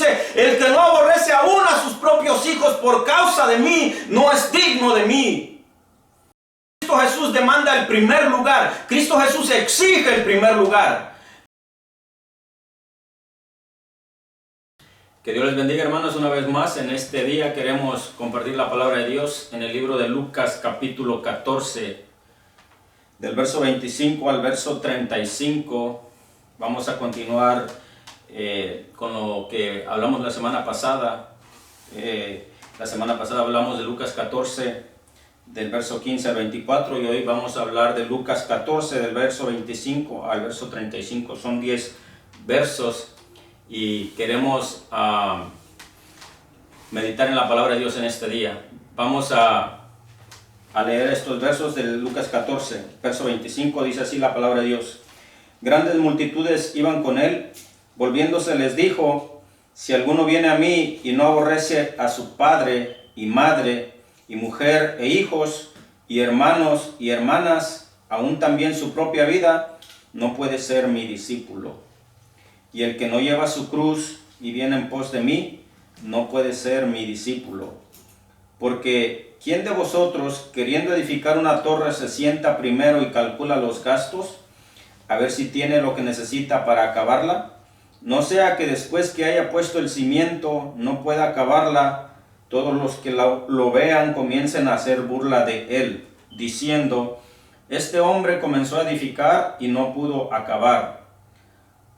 dice, el que no aborrece aún a sus propios hijos por causa de mí, no es digno de mí. Cristo Jesús demanda el primer lugar. Cristo Jesús exige el primer lugar. Que Dios les bendiga, hermanos, una vez más. En este día queremos compartir la palabra de Dios en el libro de Lucas capítulo 14, del verso 25 al verso 35. Vamos a continuar con lo que hablamos la semana pasada. La semana pasada hablamos de Lucas 14, del verso 15 al 24, y hoy vamos a hablar de Lucas 14, del verso 25 al verso 35. Son 10 versos. Y queremos meditar en la palabra de Dios en este día. Vamos a leer estos versos de Lucas 14, verso 25. Dice así la palabra de Dios. Grandes multitudes iban con él. Volviéndose les dijo: si alguno viene a mí y no aborrece a su padre y madre y mujer e hijos y hermanos y hermanas, aún también su propia vida, no puede ser mi discípulo. Y el que no lleva su cruz y viene en pos de mí, no puede ser mi discípulo. Porque ¿quién de vosotros, queriendo edificar una torre, se sienta primero y calcula los gastos, a ver si tiene lo que necesita para acabarla? No sea que después que haya puesto el cimiento no pueda acabarla, todos los que lo vean comiencen a hacer burla de él, diciendo: este hombre comenzó a edificar y no pudo acabar.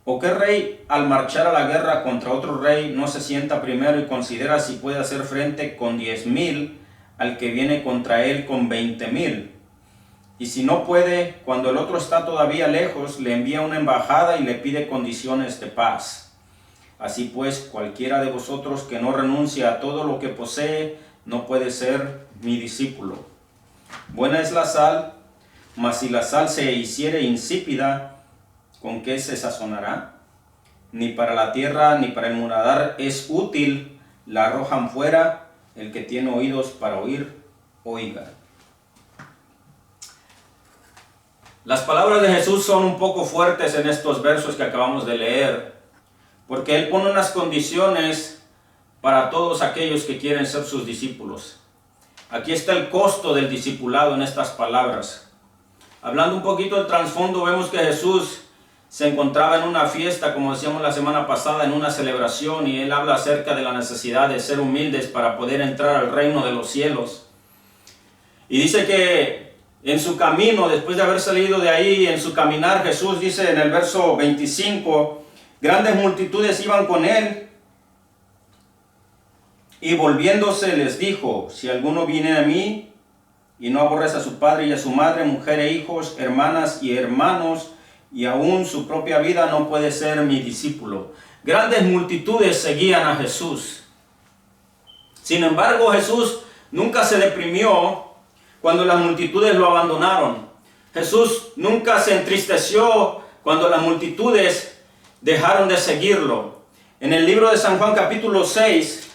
¿O qué rey, al marchar a la guerra contra otro rey, no se sienta primero y considera si puede hacer frente con 10,000 al que viene contra él con 20,000? Y si no puede, cuando el otro está todavía lejos, le envía una embajada y le pide condiciones de paz. Así pues, cualquiera de vosotros que no renuncia a todo lo que posee, no puede ser mi discípulo. Buena es la sal, mas si la sal se hiciere insípida, ¿con qué se sazonará? Ni para la tierra ni para el muladar es útil, la arrojan fuera. El que tiene oídos para oír, oiga. Las palabras de Jesús son un poco fuertes en estos versos que acabamos de leer, porque Él pone unas condiciones para todos aquellos que quieren ser sus discípulos. Aquí está el costo del discipulado en estas palabras. Hablando un poquito del trasfondo, vemos que Jesús se encontraba en una fiesta, como decíamos la semana pasada, en una celebración, y Él habla acerca de la necesidad de ser humildes para poder entrar al reino de los cielos. Y dice que en su camino, después de haber salido de ahí, en su caminar, Jesús dice en el verso 25, grandes multitudes iban con Él, y volviéndose les dijo: si alguno viene a mí y no aborrece a su padre y a su madre, mujer e hijos, hermanas y hermanos, y aún su propia vida, no puede ser mi discípulo. Grandes multitudes seguían a Jesús. Sin embargo, Jesús nunca se deprimió cuando las multitudes lo abandonaron. Jesús nunca se entristeció cuando las multitudes dejaron de seguirlo. En el libro de San Juan capítulo 6,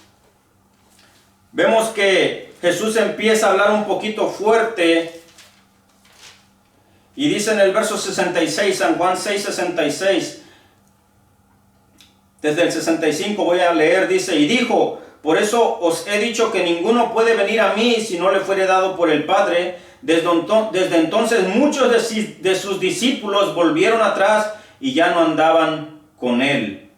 vemos que Jesús empieza a hablar un poquito fuerte. Y dice en el verso 66, San Juan 6, 66, desde el 65 voy a leer, dice: y dijo: por eso os he dicho que ninguno puede venir a mí si no le fuere dado por el Padre. Desde entonces muchos de sus discípulos volvieron atrás y ya no andaban con él.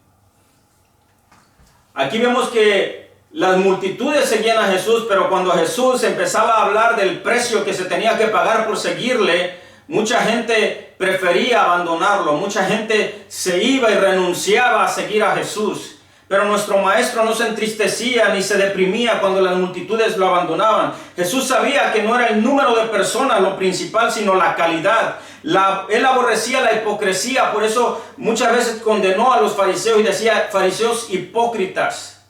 Aquí vemos que las multitudes seguían a Jesús, pero cuando Jesús empezaba a hablar del precio que se tenía que pagar por seguirle, mucha gente prefería abandonarlo, mucha gente se iba y renunciaba a seguir a Jesús. Pero nuestro maestro no se entristecía ni se deprimía cuando las multitudes lo abandonaban. Jesús sabía que no era el número de personas lo principal, sino la calidad. Él aborrecía la hipocresía, por eso muchas veces condenó a los fariseos y decía: fariseos hipócritas.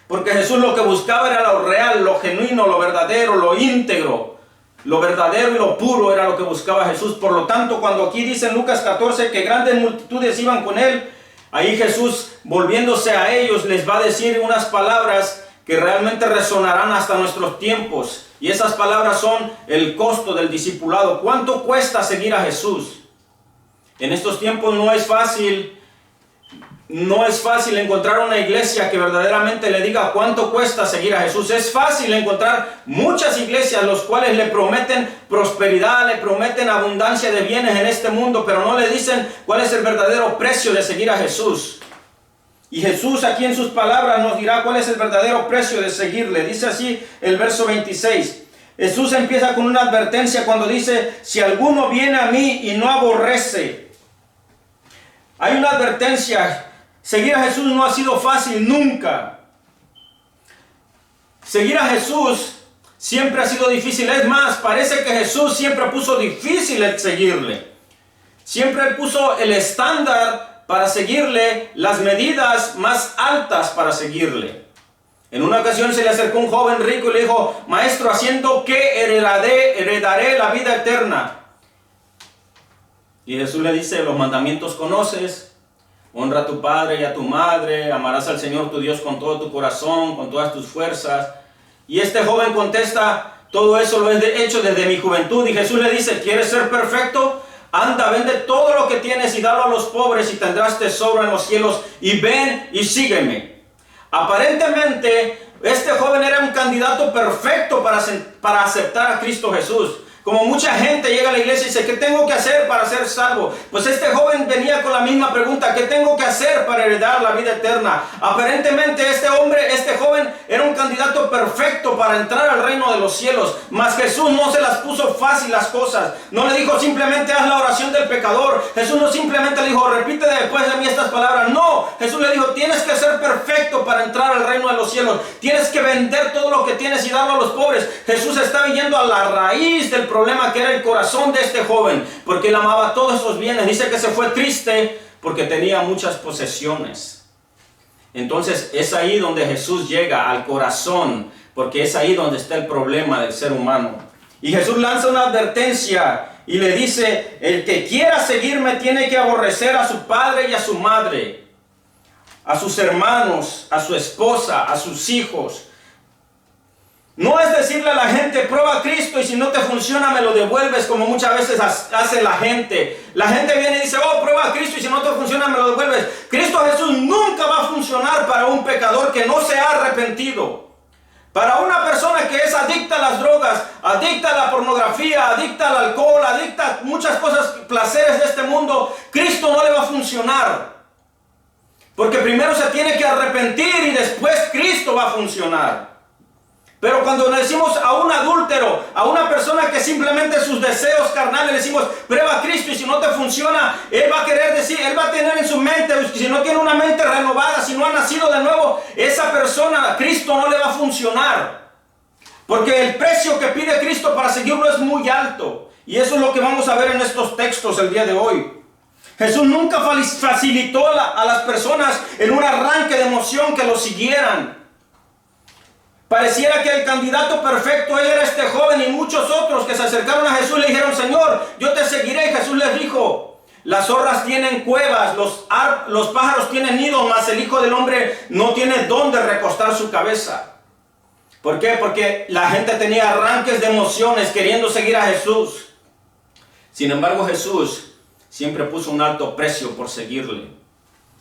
Porque Jesús lo que buscaba era lo real, lo genuino, lo verdadero, lo íntegro. Lo verdadero y lo puro era lo que buscaba Jesús. Por lo tanto, cuando aquí dice en Lucas 14 que grandes multitudes iban con él, ahí Jesús, volviéndose a ellos, les va a decir unas palabras que realmente resonarán hasta nuestros tiempos. Y esas palabras son el costo del discipulado. ¿Cuánto cuesta seguir a Jesús? En estos tiempos no es fácil No es fácil encontrar una iglesia que verdaderamente le diga cuánto cuesta seguir a Jesús. Es fácil encontrar muchas iglesias los cuales le prometen prosperidad, le prometen abundancia de bienes en este mundo, pero no le dicen cuál es el verdadero precio de seguir a Jesús. Y Jesús aquí en sus palabras nos dirá cuál es el verdadero precio de seguirle. Dice así el verso 26. Jesús empieza con una advertencia cuando dice, si alguno viene a mí y no aborrece. Hay una advertencia. Seguir a Jesús no ha sido fácil nunca. Seguir a Jesús siempre ha sido difícil. Es más, parece que Jesús siempre puso difícil el seguirle. Siempre puso el estándar para seguirle, las medidas más altas para seguirle. En una ocasión se le acercó un joven rico y le dijo, maestro, ¿haciendo qué heredaré la vida eterna? Y Jesús le dice, los mandamientos conoces. Honra a tu padre y a tu madre, amarás al Señor tu Dios con todo tu corazón, con todas tus fuerzas. Y este joven contesta, todo eso lo he hecho desde mi juventud. Y Jesús le dice, ¿quieres ser perfecto? Anda, vende todo lo que tienes y dalo a los pobres y tendrás tesoro en los cielos. Y ven y sígueme. Aparentemente, este joven era un candidato perfecto para aceptar a Cristo Jesús. Como mucha gente llega a la iglesia y dice, ¿qué tengo que hacer para ser salvo? Pues este joven venía con la misma pregunta, ¿qué tengo que hacer para heredar la vida eterna? Aparentemente este joven era un candidato perfecto para entrar al reino de los cielos. Mas Jesús no se las puso fácil las cosas. No le dijo simplemente haz la oración del pecador. Jesús no simplemente le dijo, repite después de mí estas palabras. No, Jesús le dijo, tienes que ser perfecto para entrar al reino de los cielos. Tienes que vender todo lo que tienes y darlo a los pobres. Jesús estaba yendo a la raíz del problema que era el corazón de este joven, porque él amaba todos esos bienes. Dice que se fue triste porque tenía muchas posesiones. Entonces es ahí donde Jesús llega al corazón, porque es ahí donde está el problema del ser humano. Y Jesús lanza una advertencia y le dice, el que quiera seguirme tiene que aborrecer a su padre y a su madre, a sus hermanos, a su esposa, a sus hijos. No es decirle a la gente, prueba a Cristo y si no te funciona me lo devuelves, como muchas veces hace la gente. La gente viene y dice, oh, prueba a Cristo y si no te funciona me lo devuelves. Cristo Jesús nunca va a funcionar para un pecador que no se ha arrepentido. Para una persona que es adicta a las drogas, adicta a la pornografía, adicta al alcohol, adicta a muchas cosas, placeres de este mundo, Cristo no le va a funcionar. Porque primero se tiene que arrepentir y después Cristo va a funcionar. Pero cuando le decimos a un adúltero, a una persona que simplemente sus deseos carnales, le decimos, prueba a Cristo y si no te funciona, él va a querer decir, él va a tener en su mente, si no tiene una mente renovada, si no ha nacido de nuevo, esa persona, a Cristo no le va a funcionar. Porque el precio que pide Cristo para seguirlo es muy alto. Y eso es lo que vamos a ver en estos textos el día de hoy. Jesús nunca facilitó a las personas en un arranque de emoción que lo siguieran. Pareciera que el candidato perfecto era este joven y muchos otros que se acercaron a Jesús y le dijeron, Señor, yo te seguiré. Y Jesús les dijo, las zorras tienen cuevas, los pájaros tienen nidos, mas el Hijo del Hombre no tiene dónde recostar su cabeza. ¿Por qué? Porque la gente tenía arranques de emociones queriendo seguir a Jesús. Sin embargo, Jesús siempre puso un alto precio por seguirle.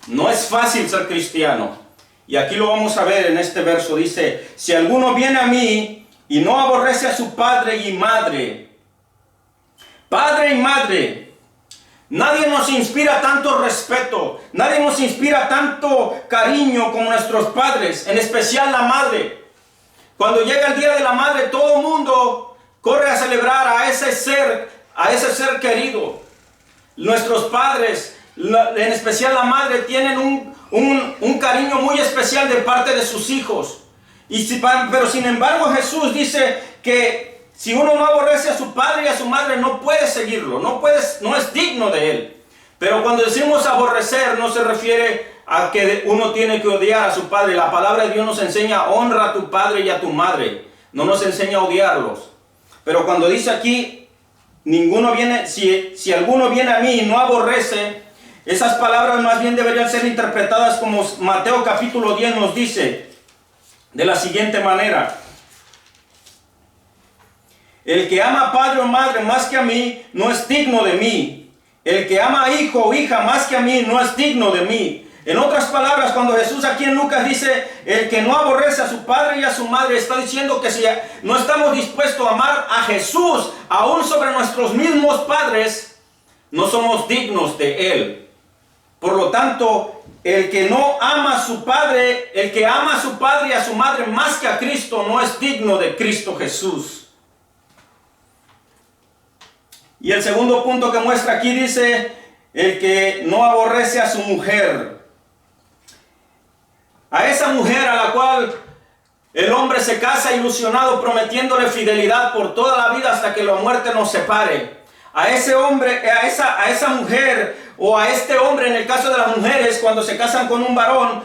No es fácil ser cristiano. Y aquí lo vamos a ver en este verso. Dice, si alguno viene a mí y no aborrece a su padre y madre. Padre y madre. Nadie nos inspira tanto respeto. Nadie nos inspira tanto cariño como nuestros padres. En especial la madre. Cuando llega el día de la madre, todo el mundo corre a celebrar a ese ser querido. Nuestros padres, en especial la madre, tienen un cariño muy especial de parte de sus hijos. Pero sin embargo Jesús dice que si uno no aborrece a su padre y a su madre no puede seguirlo, no es digno de él. Pero cuando decimos aborrecer no se refiere a que uno tiene que odiar a su padre. La palabra de Dios nos enseña honra a tu padre y a tu madre, no nos enseña a odiarlos. Pero cuando dice aquí si alguno viene a mí y no aborrece, esas palabras más bien deberían ser interpretadas como Mateo capítulo 10 nos dice, de la siguiente manera. El que ama a padre o madre más que a mí, no es digno de mí. El que ama a hijo o hija más que a mí, no es digno de mí. En otras palabras, cuando Jesús aquí en Lucas dice, el que no aborrece a su padre y a su madre, está diciendo que si no estamos dispuestos a amar a Jesús, aún sobre nuestros mismos padres, no somos dignos de Él. Por lo tanto, el que no ama a su padre, el que ama a su padre y a su madre más que a Cristo, no es digno de Cristo Jesús. Y el segundo punto que muestra aquí dice, el que no aborrece a su mujer. A esa mujer a la cual el hombre se casa ilusionado prometiéndole fidelidad por toda la vida hasta que la muerte nos separe. A ese hombre, a esa mujer o a este hombre, en el caso de las mujeres, cuando se casan con un varón,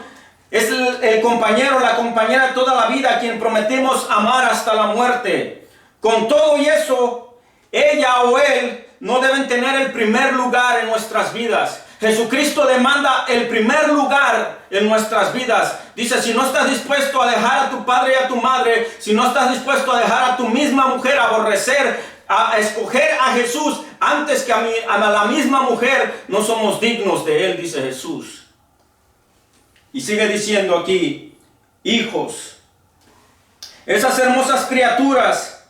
es el compañero, la compañera toda la vida a quien prometimos amar hasta la muerte. Con todo y eso, ella o él no deben tener el primer lugar en nuestras vidas. Jesucristo demanda el primer lugar en nuestras vidas. Dice, si no estás dispuesto a dejar a tu padre y a tu madre, si no estás dispuesto a dejar a tu misma mujer, a aborrecer, a escoger a Jesús antes que a la misma mujer, no somos dignos de Él, dice Jesús. Y sigue diciendo aquí, hijos, esas hermosas criaturas,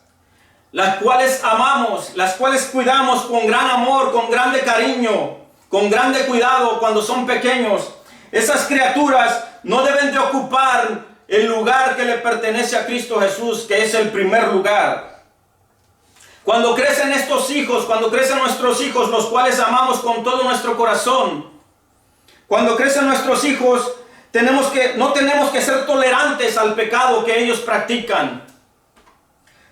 las cuales amamos, las cuales cuidamos con gran amor, con grande cariño, con grande cuidado cuando son pequeños. Esas criaturas no deben de ocupar el lugar que le pertenece a Cristo Jesús, que es el primer lugar. Cuando crecen estos hijos, cuando crecen nuestros hijos, los cuales amamos con todo nuestro corazón, cuando crecen nuestros hijos, no tenemos que ser tolerantes al pecado que ellos practican.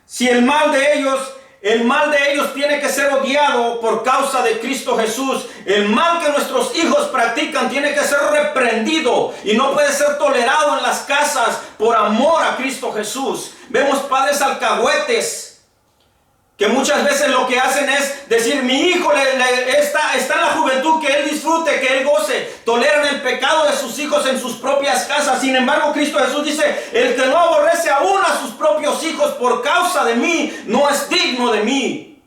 Si el mal de ellos tiene que ser odiado por causa de Cristo Jesús. El mal que nuestros hijos practican tiene que ser reprendido y no puede ser tolerado en las casas por amor a Cristo Jesús. Vemos padres alcahuetes que muchas veces lo que hacen es decir, mi hijo está en la juventud, que él disfrute, que él goce. Toleran el pecado de sus hijos en sus propias casas. Sin embargo, Cristo Jesús dice, el que no aborrece aún a sus propios hijos por causa de mí, no es digno de mí.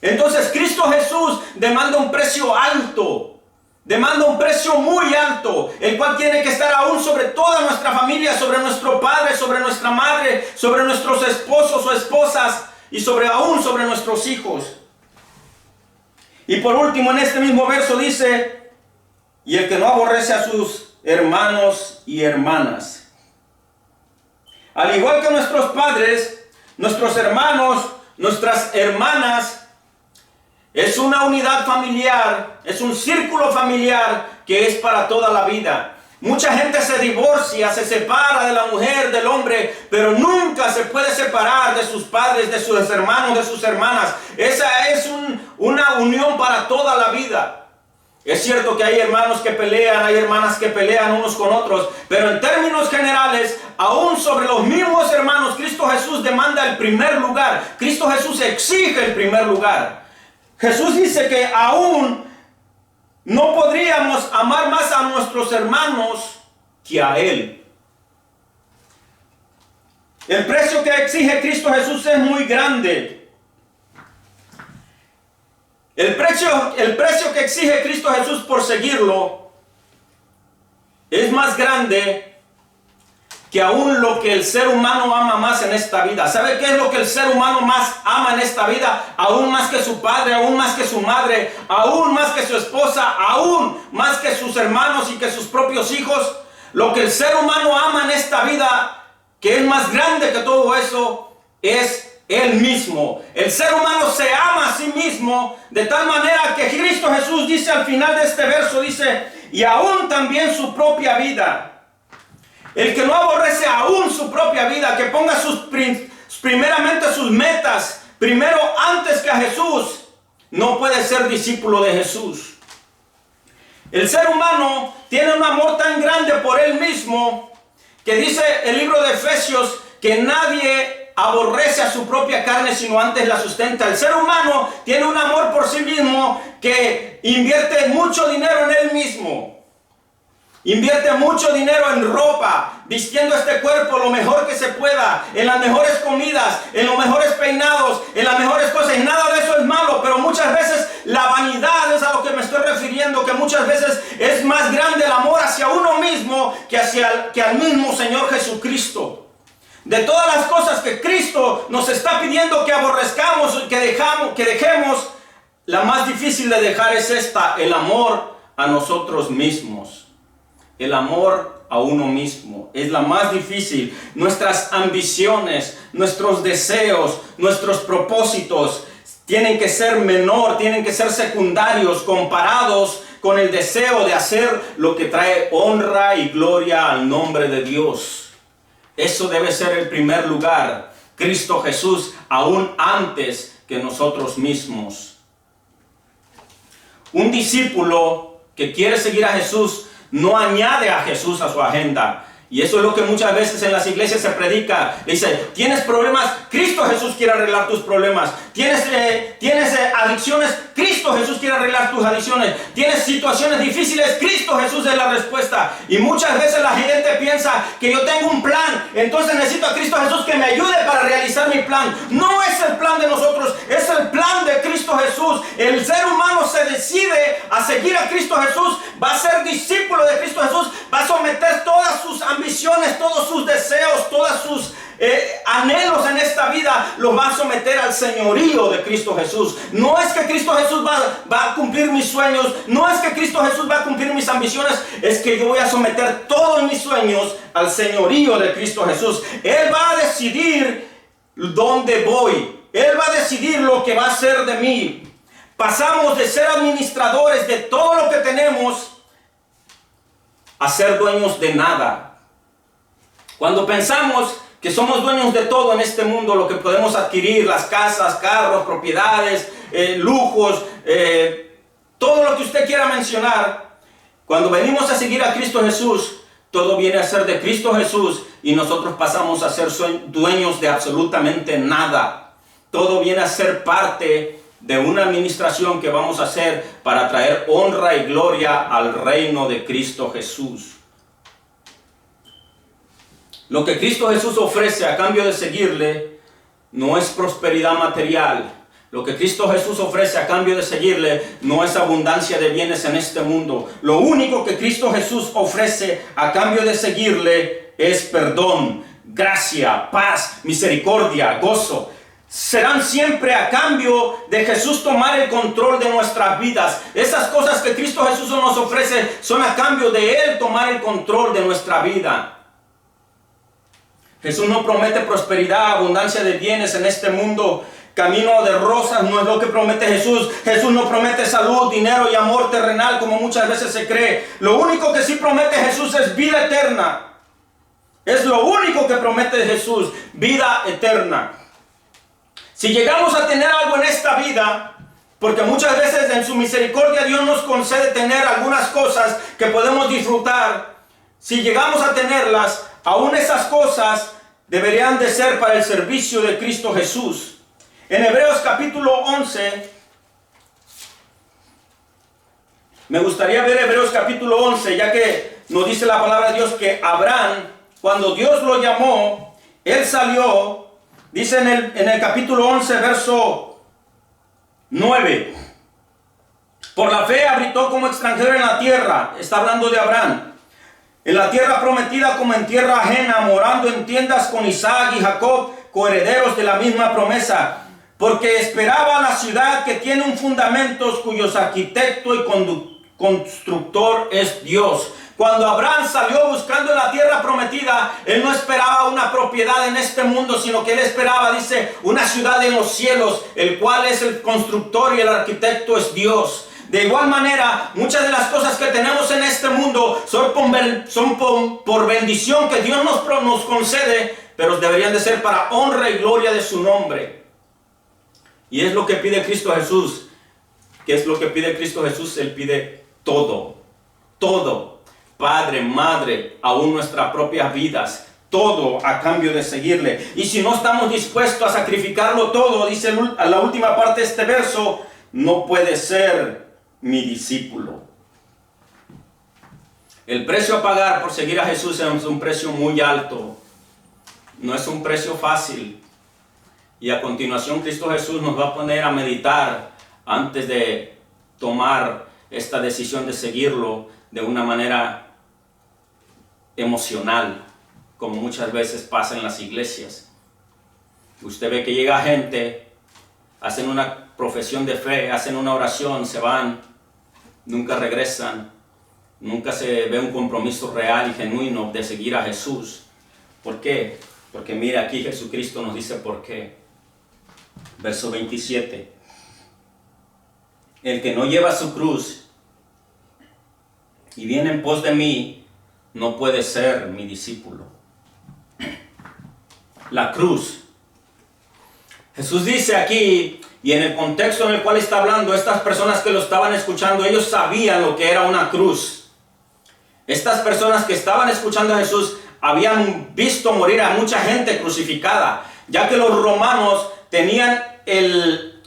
Entonces, Cristo Jesús demanda un precio alto. Demanda un precio muy alto, el cual tiene que estar aún sobre toda nuestra familia, sobre nuestro padre, sobre nuestra madre, sobre nuestros esposos o esposas, y aún sobre nuestros hijos. Y por último, en este mismo verso dice, y el que no aborrece a sus hermanos y hermanas. Al igual que nuestros padres, nuestros hermanos, nuestras hermanas, es una unidad familiar, es un círculo familiar que es para toda la vida. Mucha gente se divorcia, se separa de la mujer, del hombre, pero nunca se puede separar de sus padres, de sus hermanos, de sus hermanas. Esa es una unión para toda la vida. Es cierto que hay hermanos que pelean, hay hermanas que pelean unos con otros, pero en términos generales, aún sobre los mismos hermanos, Cristo Jesús demanda el primer lugar. Cristo Jesús exige el primer lugar. Jesús dice que aún no podríamos amar más a nuestros hermanos que a Él. El precio que exige Cristo Jesús es muy grande. El precio que exige Cristo Jesús por seguirlo es más grande que aún lo que el ser humano ama más en esta vida. ¿Sabe qué es lo que el ser humano más ama en esta vida? Aún más que su padre, aún más que su madre, aún más que su esposa, aún más que sus hermanos y que sus propios hijos. Lo que el ser humano ama en esta vida, que es más grande que todo eso, es Él mismo. El ser humano se ama a sí mismo de tal manera que Cristo Jesús dice al final de este verso, dice, y aún también su propia vida. El que no aborrece aún su propia vida, que ponga primeramente sus metas, primero antes que a Jesús, no puede ser discípulo de Jesús. El ser humano tiene un amor tan grande por él mismo, que dice el libro de Efesios, que nadie aborrece a su propia carne, sino antes la sustenta. El ser humano tiene un amor por sí mismo, que invierte mucho dinero en él mismo. Invierte mucho dinero en ropa, vistiendo este cuerpo lo mejor que se pueda, en las mejores comidas, en los mejores peinados, en las mejores cosas. Y nada de eso es malo, pero muchas veces la vanidad es a lo que que me estoy refiriendo, que muchas veces es más grande el amor hacia uno mismo que al mismo Señor Jesucristo. De todas las cosas que Cristo nos está pidiendo que aborrezcamos, que dejemos, la más difícil de dejar es esta: el amor a nosotros mismos. El amor a uno mismo es la más difícil. Nuestras ambiciones, nuestros deseos, nuestros propósitos tienen que ser menor, tienen que ser secundarios comparados con el deseo de hacer lo que trae honra y gloria al nombre de Dios. Eso debe ser el primer lugar. Cristo Jesús aún antes que nosotros mismos. Un discípulo que quiere seguir a Jesús no añade a Jesús a su agenda. Y eso es lo que muchas veces en las iglesias se predica. Dice, ¿tienes problemas? Cristo Jesús quiere arreglar tus problemas. ¿Tienes adicciones? Cristo Jesús quiere arreglar tus adicciones. ¿Tienes situaciones difíciles? Cristo Jesús es la respuesta. Y muchas veces la gente piensa que yo tengo un plan, entonces necesito a Cristo Jesús que me ayude para realizar mi plan. No es el plan de nosotros, es el plan de Cristo Jesús. El ser humano se decide a seguir a Cristo Jesús, va a ser discípulo de Cristo Jesús, va a someter todas sus ambiciones, todos sus deseos, todos sus anhelos en esta vida, los va a someter al señorío de Cristo Jesús. No es que Cristo Jesús va a cumplir mis sueños, no es que Cristo Jesús va a cumplir mis ambiciones, es que yo voy a someter todos mis sueños al señorío de Cristo Jesús. Él va a decidir dónde voy, Él va a decidir lo que va a hacer de mí. Pasamos de ser administradores de todo lo que tenemos a ser dueños de nada. Cuando pensamos que somos dueños de todo en este mundo, lo que podemos adquirir, las casas, carros, propiedades, lujos, todo lo que usted quiera mencionar, cuando venimos a seguir a Cristo Jesús, todo viene a ser de Cristo Jesús y nosotros pasamos a ser dueños de absolutamente nada. Todo viene a ser parte de una administración que vamos a hacer para traer honra y gloria al reino de Cristo Jesús. Lo que Cristo Jesús ofrece a cambio de seguirle no es prosperidad material. Lo que Cristo Jesús ofrece a cambio de seguirle no es abundancia de bienes en este mundo. Lo único que Cristo Jesús ofrece a cambio de seguirle es perdón, gracia, paz, misericordia, gozo. Serán siempre a cambio de Jesús tomar el control de nuestras vidas. Esas cosas que Cristo Jesús nos ofrece son a cambio de Él tomar el control de nuestra vida. Jesús no promete prosperidad, abundancia de bienes en este mundo. Camino de rosas no es lo que promete Jesús. Jesús no promete salud, dinero y amor terrenal como muchas veces se cree. Lo único que sí promete Jesús es vida eterna. Es lo único que promete Jesús, vida eterna. Si llegamos a tener algo en esta vida, porque muchas veces en su misericordia Dios nos concede tener algunas cosas que podemos disfrutar. Si llegamos a tenerlas, aún esas cosas deberían de ser para el servicio de Cristo Jesús. En Hebreos capítulo 11, me gustaría ver Hebreos capítulo 11, ya que nos dice la palabra de Dios que Abraham, cuando Dios lo llamó, él salió, dice en el capítulo 11, verso 9, por la fe habitó como extranjero en la tierra, está hablando de Abraham, en la tierra prometida como en tierra ajena, morando en tiendas con Isaac y Jacob, coherederos de la misma promesa, porque esperaba la ciudad que tiene un fundamento, cuyos arquitecto y constructor es Dios. Cuando Abraham salió buscando en la tierra prometida, él no esperaba una propiedad en este mundo, sino que él esperaba, dice, una ciudad en los cielos, el cual es el constructor y el arquitecto es Dios. De igual manera, muchas de las cosas que tenemos en este mundo son por bendición que Dios nos concede, pero deberían de ser para honra y gloria de su nombre. Y es lo que pide Cristo Jesús. ¿Qué es lo que pide Cristo Jesús? Él pide todo, todo. Padre, madre, aún nuestras propias vidas, todo a cambio de seguirle. Y si no estamos dispuestos a sacrificarlo todo, dice a la última parte de este verso, no puede ser mi discípulo. El precio a pagar por seguir a Jesús es un precio muy alto. No es un precio fácil. Y a continuación Cristo Jesús nos va a poner a meditar antes de tomar esta decisión de seguirlo de una manera emocional, como muchas veces pasa en las iglesias. Usted ve que llega gente, hacen una profesión de fe, hacen una oración, se van, nunca regresan, nunca se ve un compromiso real y genuino de seguir a Jesús. ¿Por qué? Porque mira, aquí Jesucristo nos dice por qué. Verso 27. El que no lleva su cruz y viene en pos de mí, no puede ser mi discípulo. La cruz. Jesús dice aquí, y en el contexto en el cual está hablando, estas personas que lo estaban escuchando, ellos sabían lo que era una cruz. Estas personas que estaban escuchando a Jesús habían visto morir a mucha gente crucificada, ya que los romanos tenían el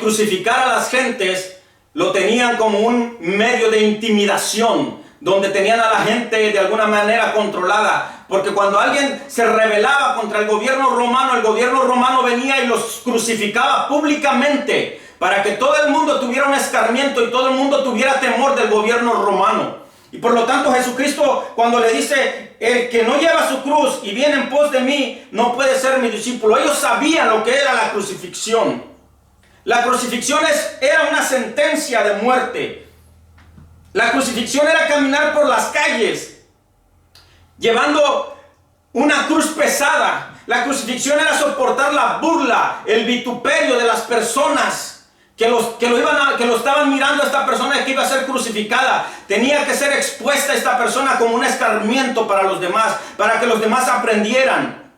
crucificar a las gentes, lo tenían como un medio de intimidación, donde tenían a la gente de alguna manera controlada, porque cuando alguien se rebelaba contra el gobierno romano venía y los crucificaba públicamente, para que todo el mundo tuviera un escarmiento y todo el mundo tuviera temor del gobierno romano. Y por lo tanto Jesucristo, cuando le dice, el que no lleva su cruz y viene en pos de mí, no puede ser mi discípulo. Ellos sabían lo que era la crucifixión. La crucifixión era una sentencia de muerte. La crucifixión era caminar por las calles llevando una cruz pesada. La crucifixión era soportar la burla, el vituperio de las personas que lo estaban mirando a esta persona que iba a ser crucificada. Tenía que ser expuesta a esta persona como un escarmiento para los demás, para que los demás aprendieran.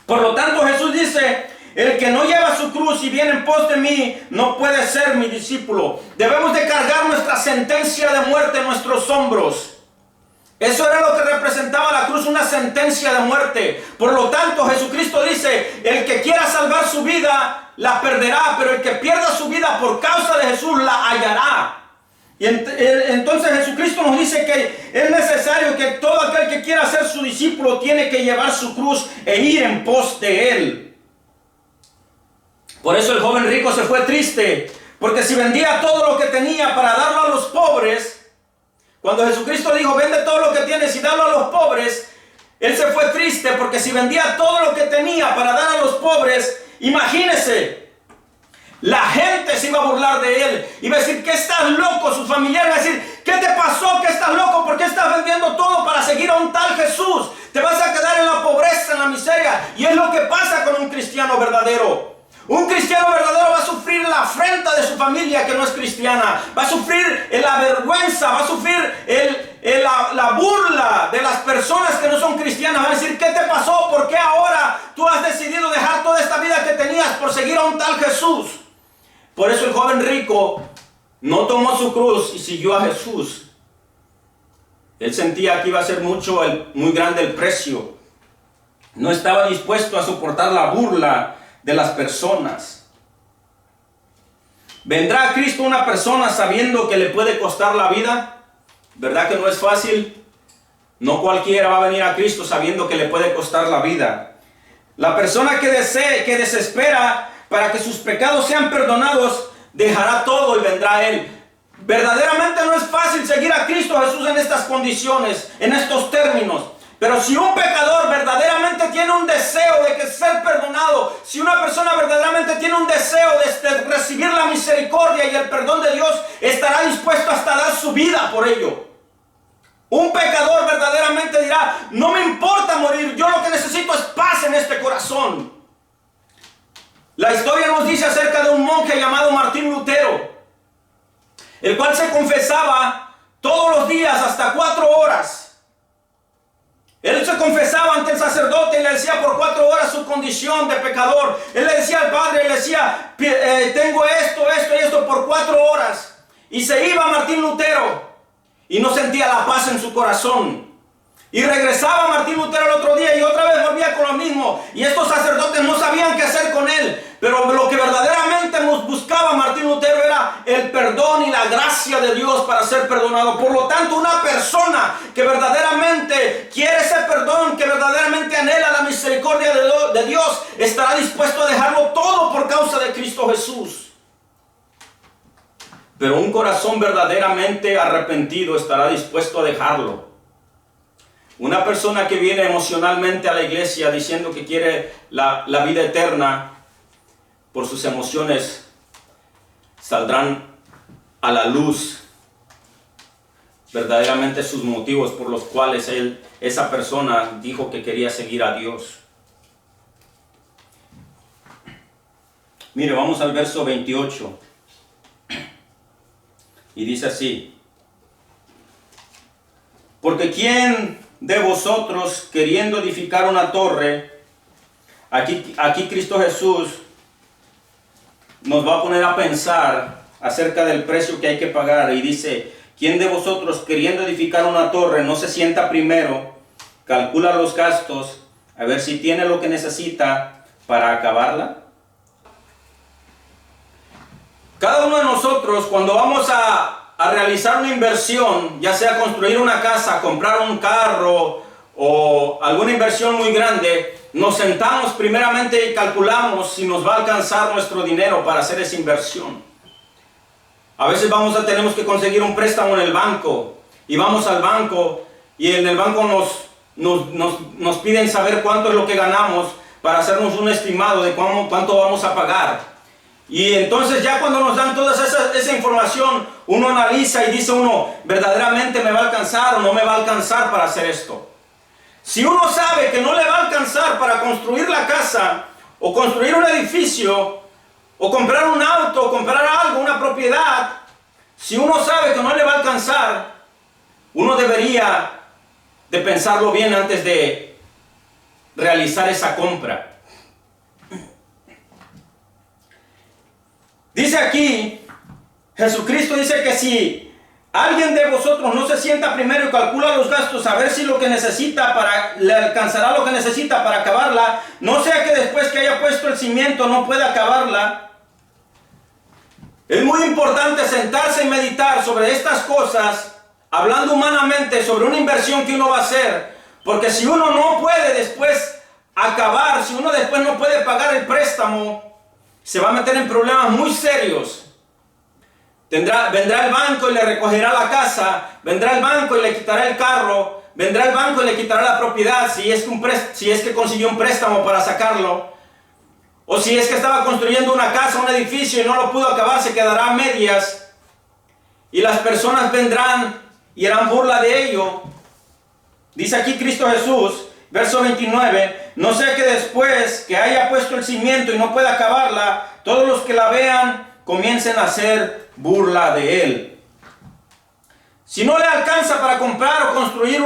Por lo tanto, Jesús dice, el que no lleva su cruz y viene en pos de mí, no puede ser mi discípulo. Debemos de cargar nuestra sentencia de muerte en nuestros hombros. Eso era lo que representaba la cruz, una sentencia de muerte. Por lo tanto, Jesucristo dice, el que quiera salvar su vida, la perderá, pero el que pierda su vida por causa de Jesús, la hallará. Y entonces Jesucristo nos dice que es necesario que todo aquel que quiera ser su discípulo tiene que llevar su cruz e ir en pos de él. Por eso el joven rico se fue triste, porque si vendía todo lo que tenía para darlo a los pobres, cuando Jesucristo dijo, vende todo lo que tienes y dalo a los pobres, él se fue triste, porque si vendía todo lo que tenía para dar a los pobres, imagínese, la gente se iba a burlar de él, iba a decir, ¿qué estás loco? Sus familiares iban a decir, ¿qué te pasó? ¿Qué estás loco? ¿Por qué estás vendiendo todo para seguir a un tal Jesús? Te vas a quedar en la pobreza, en la miseria. Y es lo que pasa con un cristiano verdadero. Un cristiano verdadero va a sufrir la afrenta de su familia que no es cristiana, va a sufrir la vergüenza, va a sufrir la burla de las personas que no son cristianas. Van a decir, ¿qué te pasó? ¿Por qué ahora tú has decidido dejar toda esta vida que tenías por seguir a un tal Jesús? Por eso el joven rico no tomó su cruz y siguió a Jesús. Él sentía que iba a ser muy grande el precio. No estaba dispuesto a soportar la burla de las personas. ¿Vendrá a Cristo una persona sabiendo que le puede costar la vida? ¿Verdad que no es fácil? No cualquiera va a venir a Cristo sabiendo que le puede costar la vida. La persona que desespera para que sus pecados sean perdonados, dejará todo y vendrá a Él. Verdaderamente no es fácil seguir a Cristo Jesús en estas condiciones, en estos términos. Pero si un pecador verdaderamente tiene un deseo de ser perdonado, si una persona verdaderamente tiene un deseo de recibir la misericordia y el perdón de Dios, estará dispuesto hasta dar su vida por ello. Un pecador verdaderamente dirá, no me importa morir, yo lo que necesito es paz en este corazón. La historia nos dice acerca de un monje llamado Martín Lutero, el cual se confesaba todos los días hasta 4 horas. Él se confesaba ante el sacerdote y le decía por 4 horas su condición de pecador. Él le decía al Padre, le decía, tengo esto y esto por 4 horas. Y se iba Martín Lutero y no sentía la paz en su corazón. Y regresaba Martín Lutero el otro día y otra vez volvía con lo mismo. Y estos sacerdotes no sabían qué hacer con él. Pero lo que verdaderamente buscaba Martín Lutero era el perdón y la gracia de Dios para ser perdonado. Por lo tanto, una persona que verdaderamente quiere ese perdón, que verdaderamente anhela la misericordia de Dios, estará dispuesto a dejarlo todo por causa de Cristo Jesús. pero un corazón verdaderamente arrepentido estará dispuesto a dejarlo. Una persona que viene emocionalmente a la iglesia diciendo que quiere la vida eterna, por sus emociones saldrán a la luz verdaderamente sus motivos por los cuales esa persona dijo que quería seguir a Dios. Mire, vamos al verso 28. Y dice así: porque ¿quién de vosotros, queriendo edificar una torre, aquí Cristo Jesús nos va a poner a pensar acerca del precio que hay que pagar, y dice: ¿quién de vosotros, queriendo edificar una torre, no se sienta primero, calcula los gastos, a ver si tiene lo que necesita para acabarla? Cada uno de nosotros, cuando vamos a realizar una inversión, ya sea construir una casa, comprar un carro o alguna inversión muy grande, nos sentamos primeramente y calculamos si nos va a alcanzar nuestro dinero para hacer esa inversión. A veces tenemos que conseguir un préstamo en el banco, y vamos al banco y en el banco nos piden saber cuánto es lo que ganamos para hacernos un estimado de cuánto vamos a pagar. Y entonces ya cuando nos dan toda esa información, uno analiza y dice uno: ¿verdaderamente me va a alcanzar o no me va a alcanzar para hacer esto? Si uno sabe que no le va a alcanzar para construir la casa, o construir un edificio, o comprar un auto, o comprar algo, una propiedad, si uno sabe que no le va a alcanzar, uno debería de pensarlo bien antes de realizar esa compra. Dice aquí, Jesucristo dice que si alguien de vosotros no se sienta primero y calcula los gastos, a ver si lo que necesita le alcanzará lo que necesita para acabarla, no sea que después que haya puesto el cimiento no pueda acabarla. Es muy importante sentarse y meditar sobre estas cosas, hablando humanamente sobre una inversión que uno va a hacer, porque si uno no puede después acabar, si uno después no puede pagar el préstamo, se va a meter en problemas muy serios. Vendrá el banco y le recogerá la casa, vendrá el banco y le quitará el carro, vendrá el banco y le quitará la propiedad si es que consiguió un préstamo para sacarlo, o si es que estaba construyendo una casa, un edificio y no lo pudo acabar, se quedará a medias, y las personas vendrán y harán burla de ello. Dice aquí Cristo Jesús, verso 29, no sea que después que haya puesto el cimiento y no pueda acabarla, todos los que la vean comiencen a hacer burla de él. Si no le alcanza para comprar o construir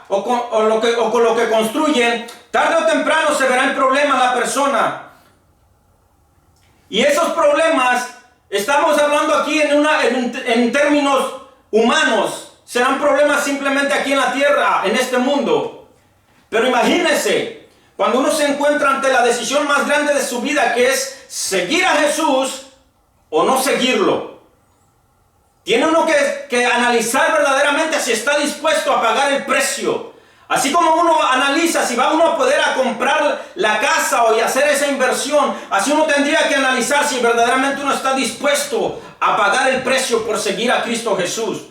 con lo que construyen, tarde o temprano se verá en problemas la persona. Y esos problemas, estamos hablando aquí en términos humanos, serán problemas simplemente aquí en la tierra, en este mundo. Pero imagínese, cuando uno se encuentra ante la decisión más grande de su vida, que es seguir a Jesús o no seguirlo. Tiene uno que analizar verdaderamente si está dispuesto a pagar el precio. Así como uno analiza si va uno a poder a comprar la casa o hacer esa inversión, así uno tendría que analizar si verdaderamente uno está dispuesto a pagar el precio por seguir a Cristo Jesús.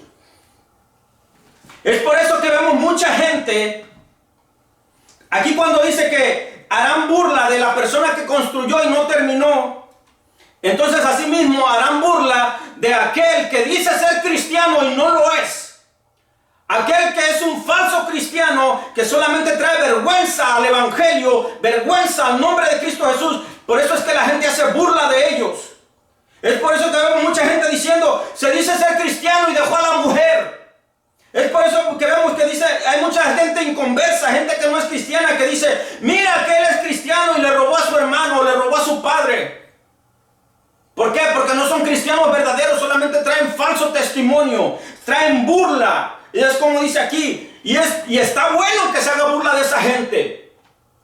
Es por eso que vemos mucha gente aquí cuando dice que harán burla de la persona que construyó y no terminó. Entonces asimismo harán burla de aquel que dice ser cristiano y no lo es. Aquel que es un falso cristiano que solamente trae vergüenza al evangelio, vergüenza al nombre de Cristo Jesús. Por eso es que la gente hace burla de ellos. Es por eso que vemos mucha gente diciendo, se dice ser cristiano y dejó a la mujer. Es por eso que vemos que dice, hay mucha gente inconversa, gente que no es cristiana, que dice, mira que él es cristiano y le robó a su hermano, le robó a su padre. ¿Por qué? Porque no son cristianos verdaderos, solamente traen falso testimonio, traen burla. Y es como dice aquí, y está bueno que se haga burla de esa gente,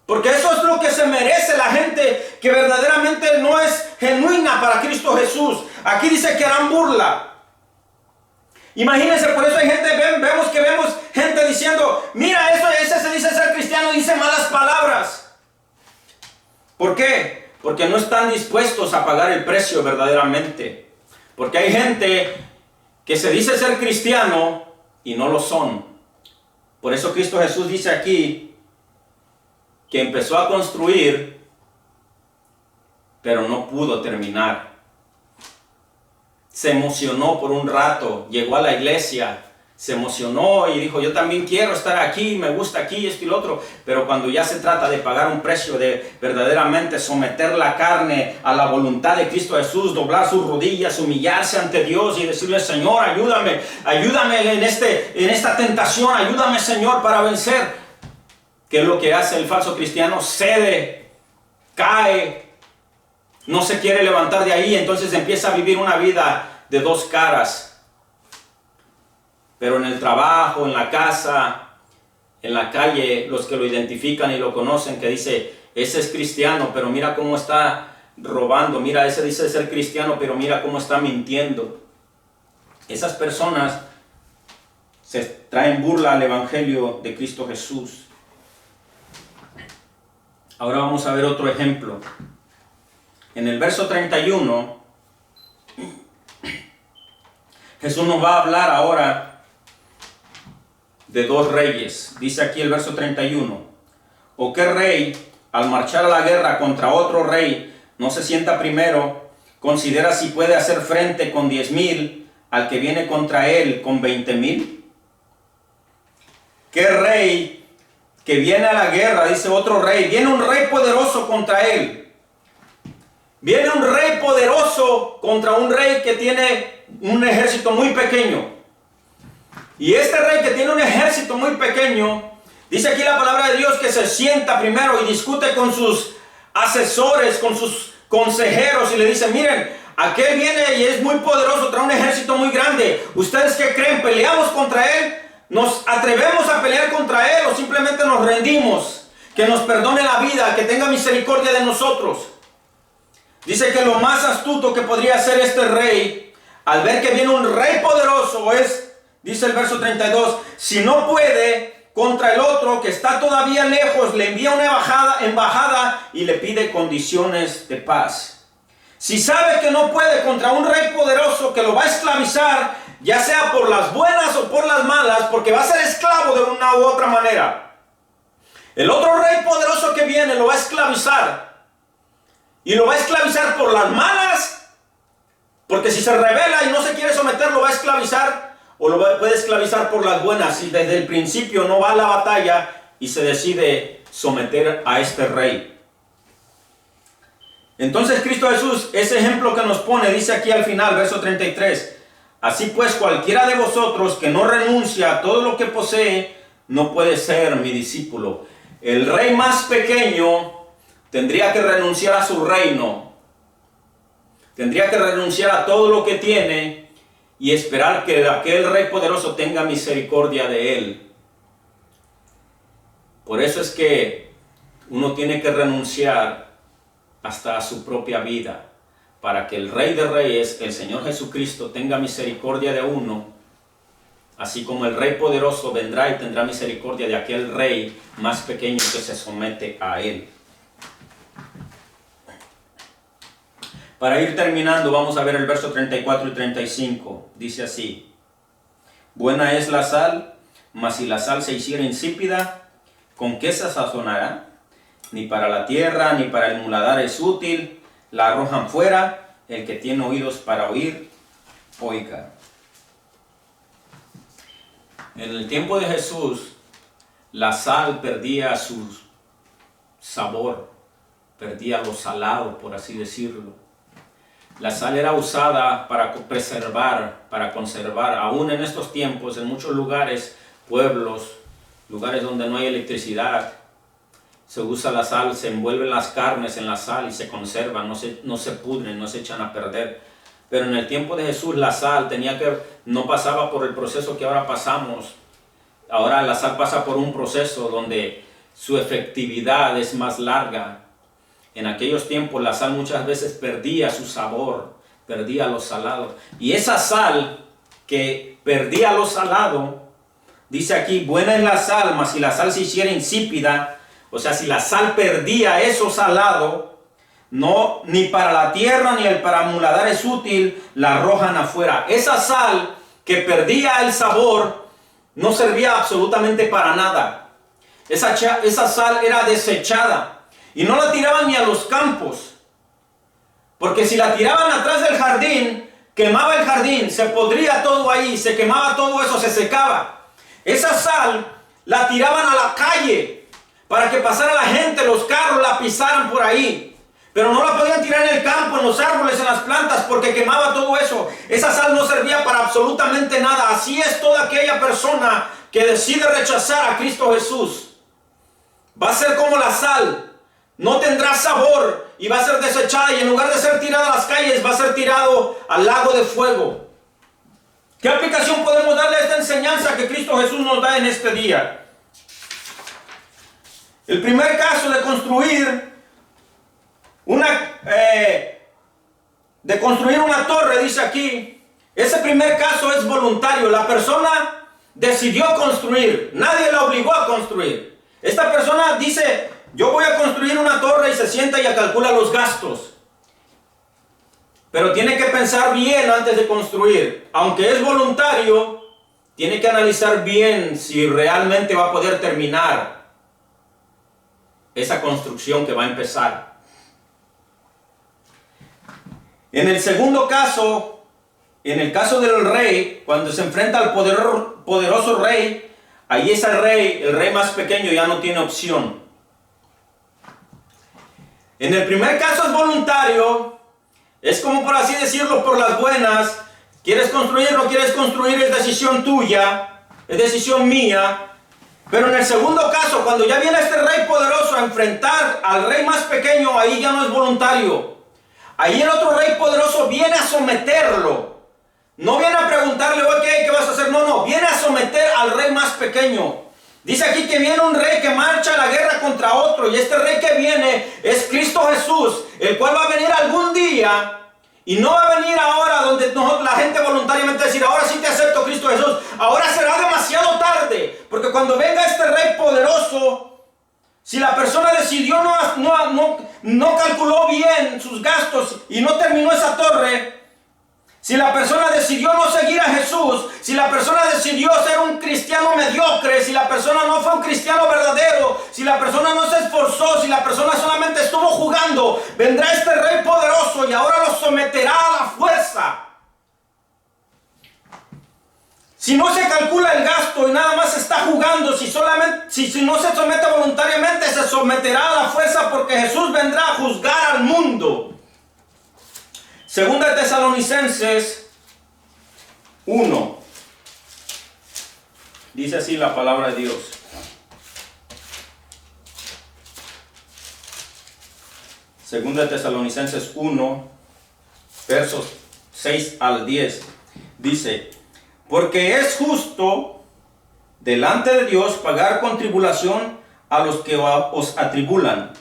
porque eso es lo que se merece la gente que verdaderamente no es genuina para Cristo Jesús. Aquí dice que harán burla. Imagínense, por eso hay gente, vemos gente diciendo, mira, ese se dice ser cristiano y dice malas palabras. ¿Por qué? Porque no están dispuestos a pagar el precio verdaderamente. Porque hay gente que se dice ser cristiano y no lo son. Por eso Cristo Jesús dice aquí que empezó a construir, pero no pudo terminar. Se emocionó por un rato, llegó a la iglesia, se emocionó y dijo, yo también quiero estar aquí, me gusta aquí, esto y lo otro. Pero cuando ya se trata de pagar un precio, de verdaderamente someter la carne a la voluntad de Cristo Jesús, doblar sus rodillas, humillarse ante Dios y decirle, Señor, ayúdame en esta tentación, ayúdame, Señor, para vencer. ¿Qué es lo que hace el falso cristiano? Cede, cae, no se quiere levantar de ahí, entonces empieza a vivir una vida de dos caras. Pero en el trabajo, en la casa, en la calle, los que lo identifican y lo conocen, que dice, ese es cristiano, pero mira cómo está robando, mira, ese dice ser cristiano, pero mira cómo está mintiendo. Esas personas se traen burla al evangelio de Cristo Jesús. Ahora vamos a ver otro ejemplo. En el verso 31, Jesús nos va a hablar ahora de dos reyes. Dice aquí el verso 31. ¿O qué rey, al marchar a la guerra contra otro rey, no se sienta primero, considera si puede hacer frente con 10,000 al que viene contra él con 20,000? ¿Qué rey que viene a la guerra, dice otro rey, viene un rey poderoso contra él? Viene un rey poderoso contra un rey que tiene un ejército muy pequeño. Y este rey que tiene un ejército muy pequeño, dice aquí la palabra de Dios que se sienta primero y discute con sus asesores, con sus consejeros y le dice, miren, aquel viene y es muy poderoso, trae un ejército muy grande. ¿Ustedes qué creen? ¿Peleamos contra él? ¿Nos atrevemos a pelear contra él o simplemente nos rendimos? Que nos perdone la vida, que tenga misericordia de nosotros. Dice que lo más astuto que podría hacer este rey, al ver que viene un rey poderoso, es... Dice el verso 32, si no puede contra el otro que está todavía lejos, le envía una embajada y le pide condiciones de paz. Si sabe que no puede contra un rey poderoso que lo va a esclavizar, ya sea por las buenas o por las malas, porque va a ser esclavo de una u otra manera. El otro rey poderoso que viene lo va a esclavizar. Y lo va a esclavizar por las malas, porque si se rebela y no se quiere someter, lo va a esclavizar. O lo puede esclavizar por las buenas si desde el principio no va a la batalla y se decide someter a este rey. Entonces Cristo Jesús, ese ejemplo que nos pone, dice aquí al final, verso 33. Así pues, cualquiera de vosotros que no renuncia a todo lo que posee, no puede ser mi discípulo. El rey más pequeño tendría que renunciar a su reino. Tendría que renunciar a todo lo que tiene y esperar que aquel rey poderoso tenga misericordia de él. Por eso es que uno tiene que renunciar hasta a su propia vida, para que el Rey de Reyes, el Señor Jesucristo, tenga misericordia de uno, así como el Rey poderoso vendrá y tendrá misericordia de aquel rey más pequeño que se somete a él. Para ir terminando, vamos a ver el verso 34 y 35. Dice así: buena es la sal, mas si la sal se hiciera insípida, ¿con qué se sazonará? Ni para la tierra, ni para el muladar es útil, la arrojan fuera. El que tiene oídos para oír, oiga. En el tiempo de Jesús, la sal perdía su sabor, perdía lo salado, por así decirlo. La sal era usada para preservar, para conservar. Aún en estos tiempos, en muchos lugares, pueblos, lugares donde no hay electricidad, se usa la sal, se envuelven las carnes en la sal y se conservan, no se pudren, no se echan a perder. Pero en el tiempo de Jesús la sal no pasaba por el proceso que ahora pasamos. Ahora la sal pasa por un proceso donde su efectividad es más larga. En aquellos tiempos la sal muchas veces perdía su sabor, perdía lo salado. Y esa sal que perdía lo salado, dice aquí, buena es la sal, mas si la sal se hiciera insípida, o sea, si la sal perdía eso salado, no, ni para la tierra ni el para muladar es útil, la arrojan afuera. Esa sal que perdía el sabor no servía absolutamente para nada. Esa sal era desechada y no la tiraban ni a los campos, porque si la tiraban atrás del jardín, quemaba el jardín, se podría todo ahí, se quemaba todo eso, se secaba. Esa sal la tiraban a la calle para que pasara la gente, los carros la pisaran por ahí. Pero no la podían tirar en el campo, en los árboles, en las plantas, porque quemaba todo eso. Esa sal no servía para absolutamente nada. Así es toda aquella persona que decide rechazar a Cristo Jesús. Va a ser como la sal. No tendrá sabor y va a ser desechada. Y en lugar de ser tirada a las calles, va a ser tirado al lago de fuego. ¿Qué aplicación podemos darle a esta enseñanza que Cristo Jesús nos da en este día? El primer caso de construir una torre, dice aquí, ese primer caso es voluntario. La persona decidió construir, nadie la obligó a construir. Esta persona dice, yo voy a construir una torre, y se sienta y calcula los gastos. Pero tiene que pensar bien antes de construir. Aunque es voluntario, tiene que analizar bien si realmente va a poder terminar esa construcción que va a empezar. En el segundo caso, en el caso del rey, cuando se enfrenta al poderoso rey, ahí es el rey más pequeño ya no tiene opción. En el primer caso es voluntario, es como por así decirlo, por las buenas. ¿Quieres construir o no quieres construir? Es decisión tuya, es decisión mía. Pero en el segundo caso, cuando ya viene este rey poderoso a enfrentar al rey más pequeño, ahí ya no es voluntario. Ahí el otro rey poderoso viene a someterlo. No viene a preguntarle, oye, ¿qué vas a hacer? No, viene a someter al rey más pequeño. Dice aquí que viene un rey que marcha a la guerra contra otro. Y este rey que viene es Cristo Jesús, el cual va a venir algún día. Y no va a venir ahora donde la gente voluntariamente decir, ahora sí te acepto, Cristo Jesús. Ahora será demasiado tarde. Porque cuando venga este rey poderoso, si la persona decidió, no calculó bien sus gastos y no terminó esa torre, si la persona decidió no seguir a Jesús, si la persona decidió ser un cristiano mediocre, si la persona no fue un cristiano verdadero, si la persona no se esforzó, si la persona solamente estuvo jugando, vendrá este rey poderoso y ahora lo someterá a la fuerza. Si no se calcula el gasto y nada más está jugando, si no se somete voluntariamente, se someterá a la fuerza, porque Jesús vendrá a juzgar al mundo. Segunda de Tesalonicenses 1. Dice así la palabra de Dios. Segunda de Tesalonicenses 1, versos 6 al 10. Dice, porque es justo delante de Dios pagar con tribulación a los que os atribulan,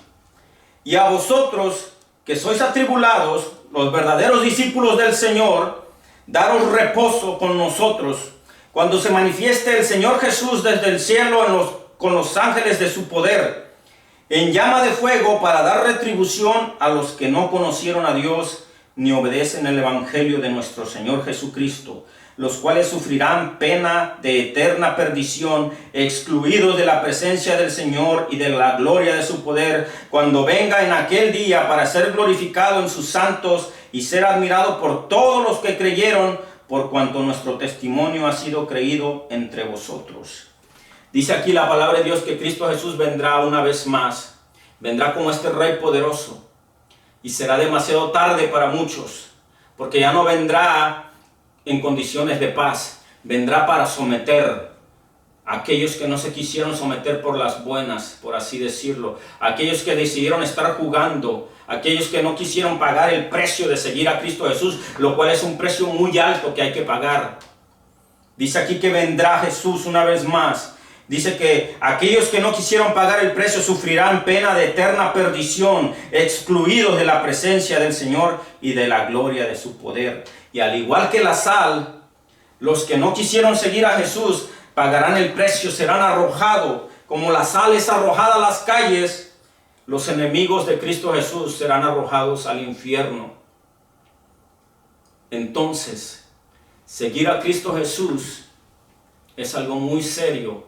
y a vosotros que sois atribulados, los verdaderos discípulos del Señor, daros reposo con nosotros, cuando se manifieste el Señor Jesús desde el cielo con los ángeles de su poder, en llama de fuego, para dar retribución a los que no conocieron a Dios, ni obedecen el evangelio de nuestro Señor Jesucristo, los cuales sufrirán pena de eterna perdición, excluidos de la presencia del Señor y de la gloria de su poder, cuando venga en aquel día para ser glorificado en sus santos y ser admirado por todos los que creyeron, por cuanto nuestro testimonio ha sido creído entre vosotros. Dice aquí la palabra de Dios que Cristo Jesús vendrá una vez más, vendrá como este rey poderoso, y será demasiado tarde para muchos, porque ya no vendrá en condiciones de paz, vendrá para someter a aquellos que no se quisieron someter por las buenas, por así decirlo, aquellos que decidieron estar jugando, aquellos que no quisieron pagar el precio de seguir a Cristo Jesús, lo cual es un precio muy alto que hay que pagar. Dice aquí que vendrá Jesús una vez más. Dice que aquellos que no quisieron pagar el precio sufrirán pena de eterna perdición, excluidos de la presencia del Señor y de la gloria de su poder. Y al igual que la sal, los que no quisieron seguir a Jesús pagarán el precio, serán arrojados. Como la sal es arrojada a las calles, Los enemigos de Cristo Jesús serán arrojados al infierno. Entonces, seguir a Cristo Jesús es algo muy serio.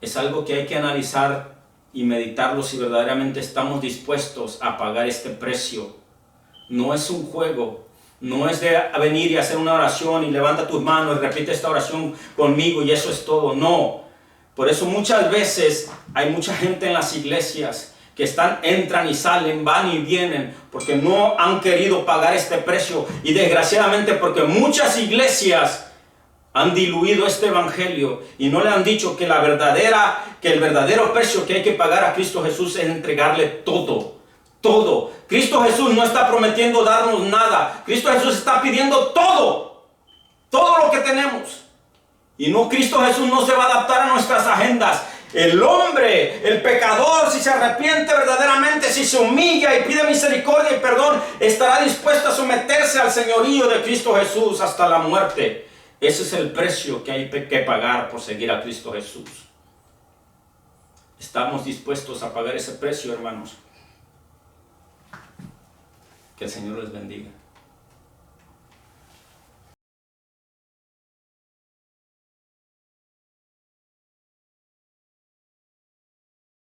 Es algo que hay que analizar y meditarlo si verdaderamente estamos dispuestos a pagar este precio. No es un juego. No es de venir y hacer una oración y levanta tus manos y repite esta oración conmigo y eso es todo. No. Por eso muchas veces hay mucha gente en las iglesias que entran y salen, van y vienen, porque no han querido pagar este precio. Y desgraciadamente porque muchas iglesias han diluido este evangelio y no le han dicho que el verdadero precio que hay que pagar a Cristo Jesús es entregarle todo. Todo. Cristo Jesús no está prometiendo darnos nada. Cristo Jesús está pidiendo todo. Todo lo que tenemos. Y no, Cristo Jesús no se va a adaptar a nuestras agendas. El hombre, el pecador, si se arrepiente verdaderamente, si se humilla y pide misericordia y perdón, estará dispuesto a someterse al señorío de Cristo Jesús hasta la muerte. Ese es el precio que hay que pagar por seguir a Cristo Jesús. ¿Estamos dispuestos a pagar ese precio, hermanos? Que el Señor les bendiga.